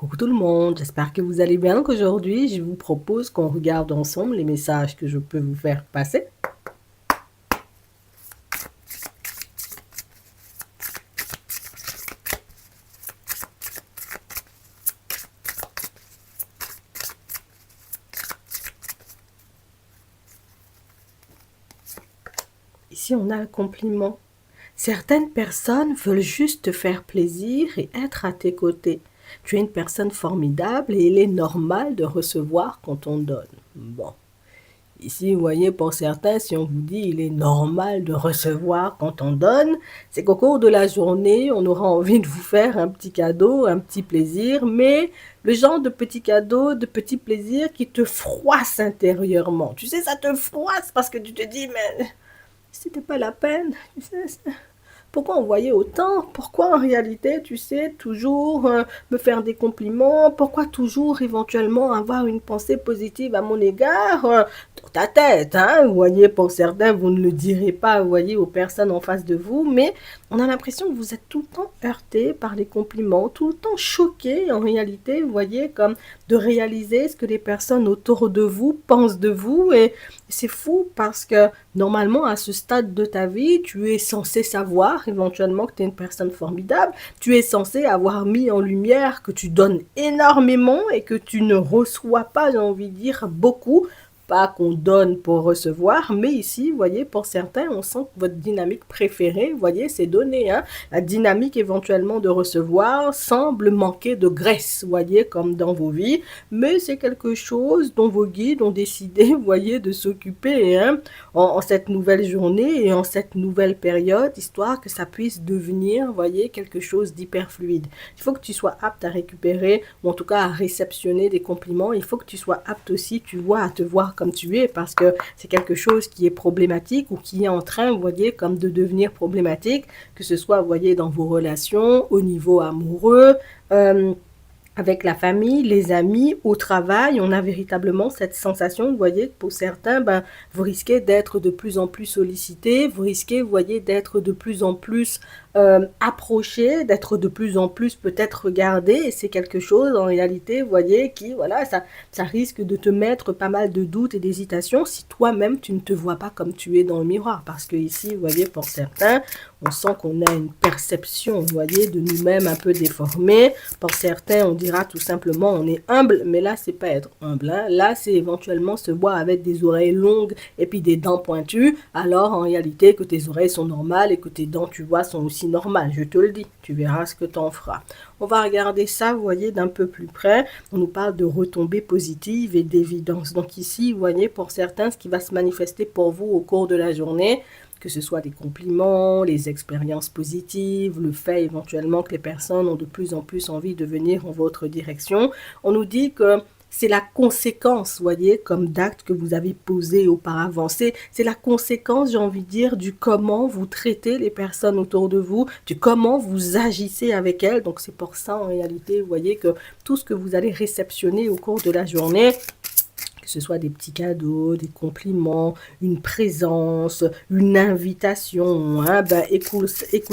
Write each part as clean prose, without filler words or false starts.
Coucou tout le monde, j'espère que vous allez bien. Donc aujourd'hui, je vous propose qu'on regarde ensemble les messages que je peux vous faire passer. Ici, on a un compliment. Certaines personnes veulent juste te faire plaisir et être à tes côtés. Tu es une personne formidable et il est normal de recevoir quand on donne. Bon. Ici, vous voyez, pour certains, si on vous dit il est normal de recevoir quand on donne, c'est qu'au cours de la journée, on aura envie de vous faire un petit cadeau, un petit plaisir, mais le genre de petit cadeau, de petit plaisir qui te froisse intérieurement. Tu sais, ça te froisse parce que tu te dis, mais c'était pas la peine. Tu sais, pourquoi envoyer autant? Pourquoi en réalité, tu sais, toujours me faire des compliments? Pourquoi toujours éventuellement avoir une pensée positive à mon égard? Dans ta tête, hein? Vous voyez, pour certains, vous ne le direz pas, vous voyez, aux personnes en face de vous, mais on a l'impression que vous êtes tout le temps heurté par les compliments, tout le temps choqué en réalité, vous voyez, comme de réaliser ce que les personnes autour de vous pensent de vous. Et c'est fou parce que normalement, à ce stade de ta vie, tu es censé savoir éventuellement que tu es une personne formidable. Tu es censé avoir mis en lumière que tu donnes énormément et que tu ne reçois pas, j'ai envie de dire, beaucoup. Pas qu'on donne pour recevoir, mais ici, vous voyez, pour certains, on sent que votre dynamique préférée, vous voyez, c'est donner. Hein. La dynamique éventuellement de recevoir semble manquer de graisse, vous voyez, comme dans vos vies, mais c'est quelque chose dont vos guides ont décidé, vous voyez, de s'occuper hein, en cette nouvelle journée et en cette nouvelle période, histoire que ça puisse devenir, vous voyez, quelque chose d'hyper fluide. Il faut que tu sois apte à récupérer, ou en tout cas à réceptionner des compliments. Il faut que tu sois apte aussi, tu vois, à te voir comme tu es, parce que c'est quelque chose qui est problématique ou qui est en train, vous voyez, comme de devenir problématique, que ce soit, vous voyez, dans vos relations, au niveau amoureux, avec la famille, les amis, au travail, on a véritablement cette sensation, vous voyez, que pour certains, ben, vous risquez d'être de plus en plus sollicité, vous risquez, vous voyez, d'être de plus en plus approché, d'être de plus en plus peut-être regardé, et c'est quelque chose en réalité, vous voyez, qui, voilà, ça risque de te mettre pas mal de doutes et d'hésitations si toi-même tu ne te vois pas comme tu es dans le miroir, parce que ici, vous voyez, pour certains, on sent qu'on a une perception, vous voyez, de nous-mêmes un peu déformée. Pour certains, on dira tout simplement on est humble, mais là, c'est pas être humble. Hein. Là, c'est éventuellement se voir avec des oreilles longues et puis des dents pointues, alors en réalité que tes oreilles sont normales et que tes dents, tu vois, sont aussi normales. Je te le dis, tu verras ce que tu en feras. On va regarder ça, vous voyez, d'un peu plus près. On nous parle de retombées positives et d'évidence. Donc ici, vous voyez, pour certains, ce qui va se manifester pour vous au cours de la journée, que ce soit des compliments, les expériences positives, le fait éventuellement que les personnes ont de plus en plus envie de venir en votre direction. On nous dit que c'est la conséquence, voyez, comme d'actes que vous avez posés auparavant. C'est la conséquence, j'ai envie de dire, du comment vous traitez les personnes autour de vous, du comment vous agissez avec elles. Donc c'est pour ça, en réalité, vous voyez que tout ce que vous allez réceptionner au cours de la journée, que ce soit des petits cadeaux, des compliments, une présence, une invitation, hein, ben écoute,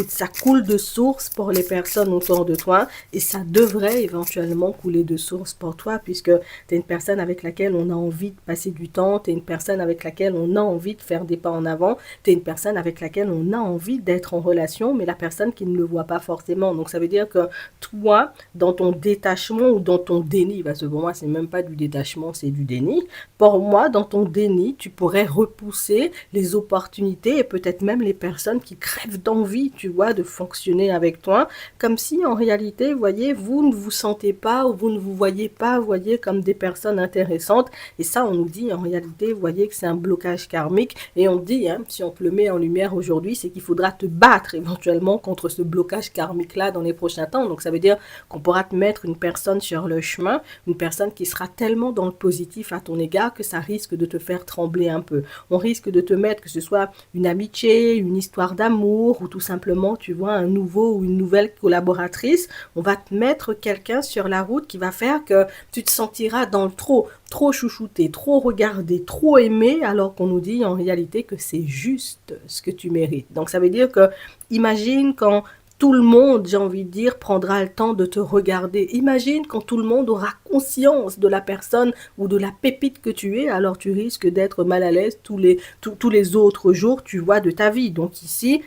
ça coule de source pour les personnes autour de toi et ça devrait éventuellement couler de source pour toi puisque tu es une personne avec laquelle on a envie de passer du temps, tu es une personne avec laquelle on a envie de faire des pas en avant, tu es une personne avec laquelle on a envie d'être en relation, mais la personne qui ne le voit pas forcément. Donc ça veut dire que toi, dans ton détachement ou dans ton déni, parce que pour moi, c'est même pas du détachement, c'est du déni, pour moi, dans ton déni, tu pourrais repousser les opportunités et peut-être même les personnes qui crèvent d'envie, tu vois, de fonctionner avec toi, comme si en réalité, vous voyez, vous ne vous sentez pas ou vous ne vous voyez pas, vous voyez, comme des personnes intéressantes. Et ça, on nous dit en réalité, vous voyez, que c'est un blocage karmique. Et on dit, hein, si on te le met en lumière aujourd'hui, c'est qu'il faudra te battre éventuellement contre ce blocage karmique-là dans les prochains temps. Donc ça veut dire qu'on pourra te mettre une personne sur le chemin, une personne qui sera tellement dans le positif à ton égard que ça risque de te faire trembler un peu. On risque de te mettre, que ce soit une amitié, une histoire d'amour ou tout simplement, tu vois, un nouveau ou une nouvelle collaboratrice, on va te mettre quelqu'un sur la route qui va faire que tu te sentiras dans le trop chouchouté, trop regardé, trop aimé, alors qu'on nous dit en réalité que c'est juste ce que tu mérites. Donc ça veut dire que, imagine quand tout le monde, j'ai envie de dire, prendra le temps de te regarder. Imagine quand tout le monde aura conscience de la personne ou de la pépite que tu es, alors tu risques d'être mal à l'aise tous les autres jours, tu vois, de ta vie. Donc ici,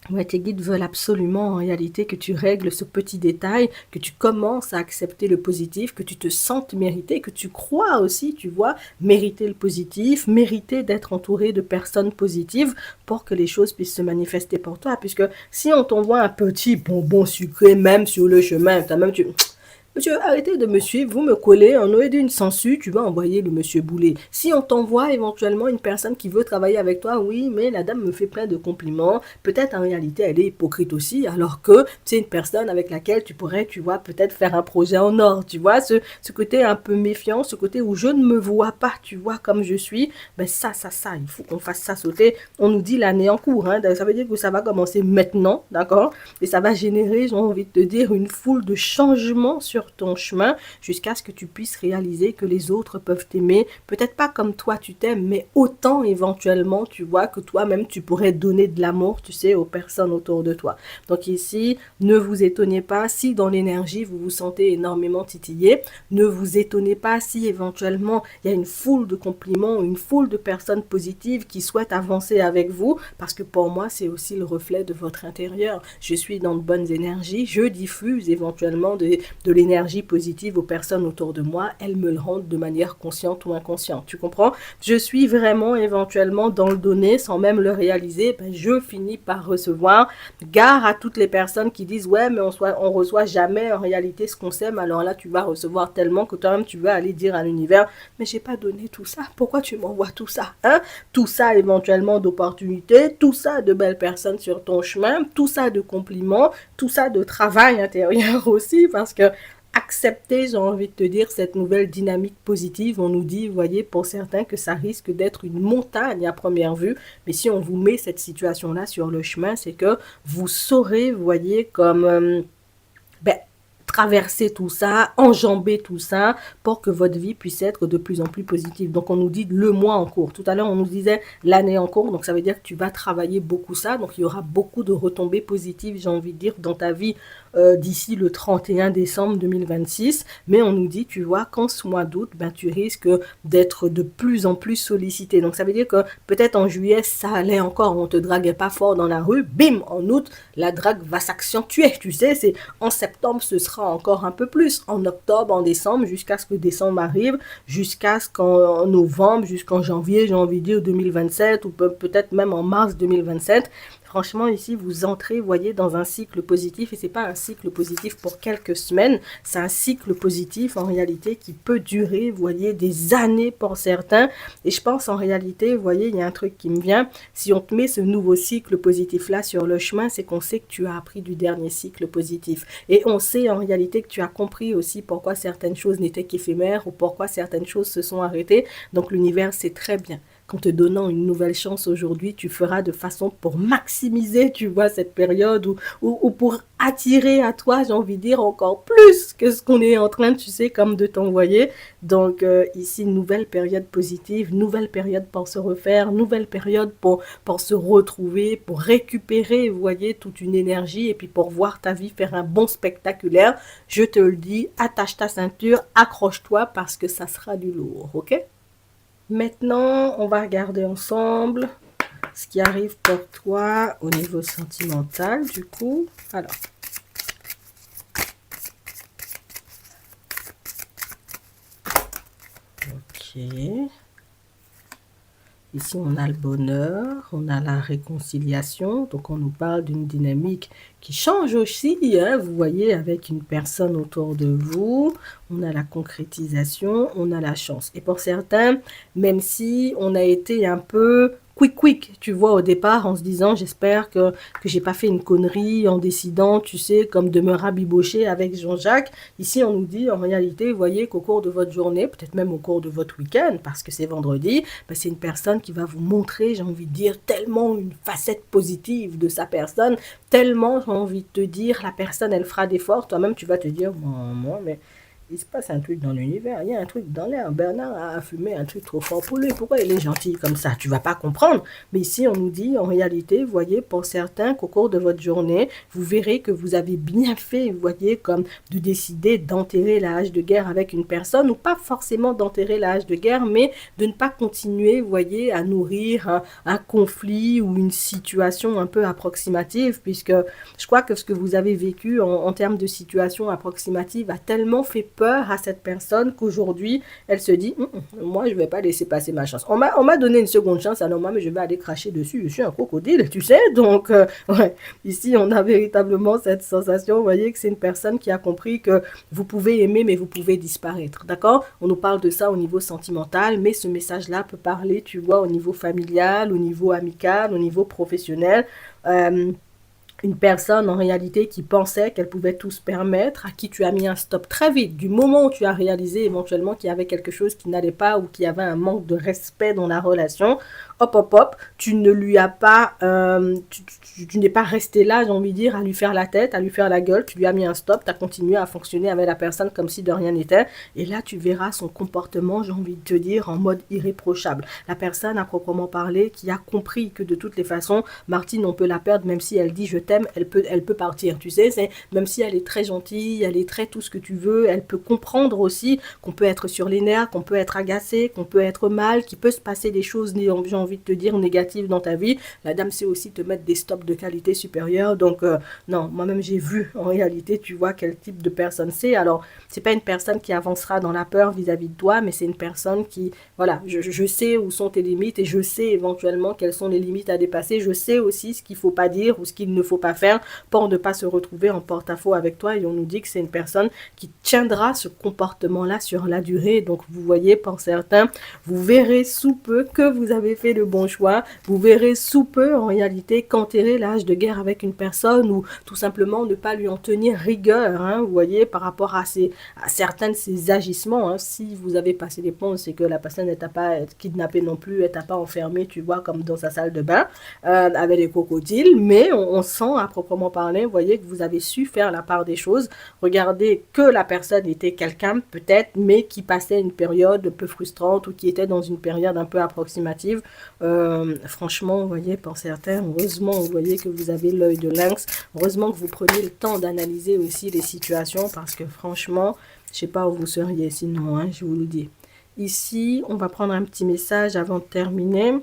ouais, tes guides veulent absolument en réalité que tu règles ce petit détail, que tu commences à accepter le positif, que tu te sentes mérité, que tu crois aussi, tu vois, mériter le positif, mériter d'être entouré de personnes positives pour que les choses puissent se manifester pour toi. Puisque si on t'envoie un petit bonbon sucré même sur le chemin, t'as même tu Monsieur, arrêtez de me suivre, vous me collez, on aurait dit une sangsue, tu vas envoyer le monsieur Boulet. Si on t'envoie éventuellement une personne qui veut travailler avec toi, oui, mais la dame me fait plein de compliments, peut-être en réalité elle est hypocrite aussi, alors que c'est une personne avec laquelle tu pourrais, tu vois, peut-être faire un projet en or, tu vois, ce côté un peu méfiant, ce côté où je ne me vois pas, tu vois, comme je suis, ben ça, il faut qu'on fasse ça sauter. On nous dit l'année en cours, hein, ça veut dire que ça va commencer maintenant, d'accord? Et ça va générer, j'ai envie de te dire, une foule de changements sur ton chemin jusqu'à ce que tu puisses réaliser que les autres peuvent t'aimer, peut-être pas comme toi tu t'aimes, mais autant éventuellement, tu vois, que toi-même tu pourrais donner de l'amour, tu sais, aux personnes autour de toi. Donc ici, ne vous étonnez pas si dans l'énergie vous vous sentez énormément titillé, ne vous étonnez pas si éventuellement il y a une foule de compliments, une foule de personnes positives qui souhaitent avancer avec vous, parce que pour moi c'est aussi le reflet de votre intérieur. Je suis dans de bonnes énergies, je diffuse éventuellement de l'énergie positive aux personnes autour de moi, elles me le rendent de manière consciente ou inconsciente, tu comprends? Je suis vraiment éventuellement dans le donner sans même le réaliser, ben je finis par recevoir. Gare à toutes les personnes qui disent ouais mais on reçoit jamais en réalité ce qu'on sème, alors là tu vas recevoir tellement que toi-même tu vas aller dire à l'univers mais j'ai pas donné tout ça, pourquoi tu m'envoies tout ça, hein? Tout ça éventuellement d'opportunités, tout ça de belles personnes sur ton chemin, tout ça de compliments, tout ça de travail intérieur aussi, parce que accepter, j'ai envie de te dire, cette nouvelle dynamique positive. On nous dit, vous voyez, pour certains, que ça risque d'être une montagne à première vue. Mais si on vous met cette situation-là sur le chemin, c'est que vous saurez, vous voyez, comme ben, traverser tout ça, enjamber tout ça pour que votre vie puisse être de plus en plus positive. Donc on nous dit le mois en cours. Tout à l'heure on nous disait l'année en cours, donc ça veut dire que tu vas travailler beaucoup ça, donc il y aura beaucoup de retombées positives, j'ai envie de dire, dans ta vie d'ici le 31 décembre 2026. Mais on nous dit, tu vois, qu'en ce mois d'août, ben, tu risques d'être de plus en plus sollicité. Donc ça veut dire que peut-être en juillet, ça allait encore, on te draguait pas fort dans la rue, bim, en août, la drague va s'accentuer, tu sais, c'est en septembre, ce sera encore un peu plus, en octobre, en décembre, jusqu'à ce que décembre arrive, jusqu'à ce qu'en novembre, jusqu'en janvier, j'ai envie de dire 2027, ou peut-être même en mars 2027, franchement, ici, vous entrez, vous voyez, dans un cycle positif, et c'est pas un cycle positif pour quelques semaines, c'est un cycle positif, en réalité, qui peut durer, vous voyez, des années pour certains, et je pense, en réalité, vous voyez, il y a un truc qui me vient, si on te met ce nouveau cycle positif-là sur le chemin, c'est qu'on sait que tu as appris du dernier cycle positif, et on sait, en réalité, que tu as compris aussi pourquoi certaines choses n'étaient qu'éphémères, ou pourquoi certaines choses se sont arrêtées, donc l'univers sait très bien qu'en te donnant une nouvelle chance aujourd'hui, tu feras de façon pour maximiser, tu vois, cette période ou pour attirer à toi, j'ai envie de dire, encore plus que ce qu'on est en train, tu sais, comme de t'envoyer. Donc ici, nouvelle période positive, nouvelle période pour se refaire, nouvelle période pour se retrouver, pour récupérer, vous voyez, toute une énergie et puis pour voir ta vie faire un bon spectaculaire. Je te le dis, attache ta ceinture, accroche-toi parce que ça sera du lourd, ok? Maintenant, on va regarder ensemble ce qui arrive pour toi au niveau sentimental, du coup. Alors. Ok. Ici, on a le bonheur, on a la réconciliation. Donc, on nous parle d'une dynamique qui change aussi, hein, vous voyez, avec une personne autour de vous. On a la concrétisation, on a la chance. Et pour certains, même si on a été un peu quick, tu vois, au départ, en se disant, j'espère que j'ai pas fait une connerie en décidant, tu sais, comme de me rabibocher avec Jean-Jacques. Ici, on nous dit, en réalité, vous voyez qu'au cours de votre journée, peut-être même au cours de votre week-end, parce que c'est vendredi, ben, c'est une personne qui va vous montrer, j'ai envie de dire, tellement une facette positive de sa personne, tellement, j'ai envie de te dire, la personne, elle fera d'efforts. Toi-même, tu vas te dire, moi, mais il se passe un truc dans l'univers, il y a un truc dans l'air. Bernard a fumé un truc trop fort pour lui. Pourquoi il est gentil comme ça? Tu vas pas comprendre. Mais ici, on nous dit, en réalité, vous voyez, pour certains, qu'au cours de votre journée, vous verrez que vous avez bien fait, vous voyez, comme de décider d'enterrer la hache de guerre avec une personne, ou pas forcément d'enterrer la hache de guerre, mais de ne pas continuer, vous voyez, à nourrir un conflit ou une situation un peu approximative, puisque je crois que ce que vous avez vécu en termes de situation approximative a tellement fait peur à cette personne qu'aujourd'hui, elle se dit, moi, je ne vais pas laisser passer ma chance. On m'a donné une seconde chance, alors moi, mais je vais aller cracher dessus. Je suis un crocodile, tu sais. Donc, ouais, ici, on a véritablement cette sensation, vous voyez, que c'est une personne qui a compris que vous pouvez aimer, mais vous pouvez disparaître. D'accord? On nous parle de ça au niveau sentimental, mais ce message-là peut parler, tu vois, au niveau familial, au niveau amical, au niveau professionnel. Euh, une personne en réalité qui pensait qu'elle pouvait tout se permettre, à qui tu as mis un stop très vite, du moment où tu as réalisé éventuellement qu'il y avait quelque chose qui n'allait pas ou qu'il y avait un manque de respect dans la relation, hop, hop, hop, tu ne lui as pas, tu n'es pas resté là, j'ai envie de dire, à lui faire la tête, à lui faire la gueule, tu lui as mis un stop, tu as continué à fonctionner avec la personne comme si de rien n'était, et là tu verras son comportement, j'ai envie de te dire, en mode irréprochable. La personne à proprement parler qui a compris que de toutes les façons, Martine, on peut la perdre, même si elle dit je t'aime, elle peut partir, tu sais, c'est, même si elle est très gentille, elle est très tout ce que tu veux, elle peut comprendre aussi qu'on peut être sur les nerfs, qu'on peut être agacé, qu'on peut être mal, qu'il peut se passer des choses, j'ai envie de te dire, négatives dans ta vie. La dame sait aussi te mettre des stops de qualité supérieure, donc non, moi-même j'ai vu, en réalité, tu vois quel type de personne c'est. Alors, c'est pas une personne qui avancera dans la peur vis-à-vis de toi, mais c'est une personne qui, voilà, je sais où sont tes limites et je sais éventuellement quelles sont les limites à dépasser. Je sais aussi ce qu'il faut pas dire ou ce qu'il ne faut pas faire pour ne pas se retrouver en porte-à-faux avec toi. Et on nous dit que c'est une personne qui tiendra ce comportement-là sur la durée. Donc, vous voyez, pour certains, vous verrez sous peu que vous avez fait le bon choix. Vous verrez sous peu, en réalité, qu'enterrer l'âge de guerre avec une personne ou tout simplement ne pas lui en tenir rigueur, hein, vous voyez, par rapport à certains de ses agissements. Hein. Si vous avez passé les ponts, c'est que la personne ne t'a pas kidnappé non plus, elle t'a pas enfermé, tu vois, comme dans sa salle de bain, avec les crocodiles, mais on sent à proprement parler, vous voyez, que vous avez su faire la part des choses. Regardez que la personne était quelqu'un, peut-être, mais qui passait une période un peu frustrante ou qui était dans une période un peu approximative. Franchement, vous voyez, pour certains, heureusement, vous voyez que vous avez l'œil de lynx. Heureusement que vous prenez le temps d'analyser aussi les situations parce que franchement, je sais pas où vous seriez sinon, hein, je vous le dis. Ici, on va prendre un petit message avant de terminer.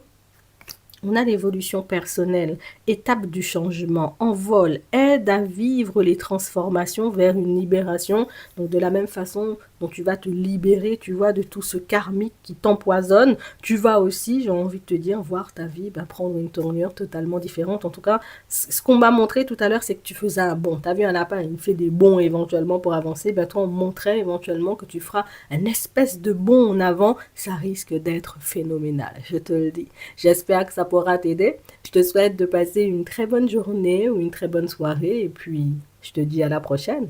On a l'évolution personnelle, étape du changement, envol, aide à vivre les transformations vers une libération. Donc de la même façon dont tu vas te libérer, tu vois, de tout ce karmique qui t'empoisonne, tu vas aussi, j'ai envie de te dire, voir ta vie prendre une tournure totalement différente. En tout cas, ce qu'on m'a montré tout à l'heure, c'est que tu faisais un bond. Tu as vu un lapin, il fait des bonds éventuellement pour avancer. Ben toi, on montrait éventuellement que tu feras un espèce de bond en avant. Ça risque d'être phénoménal, je te le dis. J'espère que ça pourra t'aider. Je te souhaite de passer une très bonne journée ou une très bonne soirée et puis je te dis à la prochaine.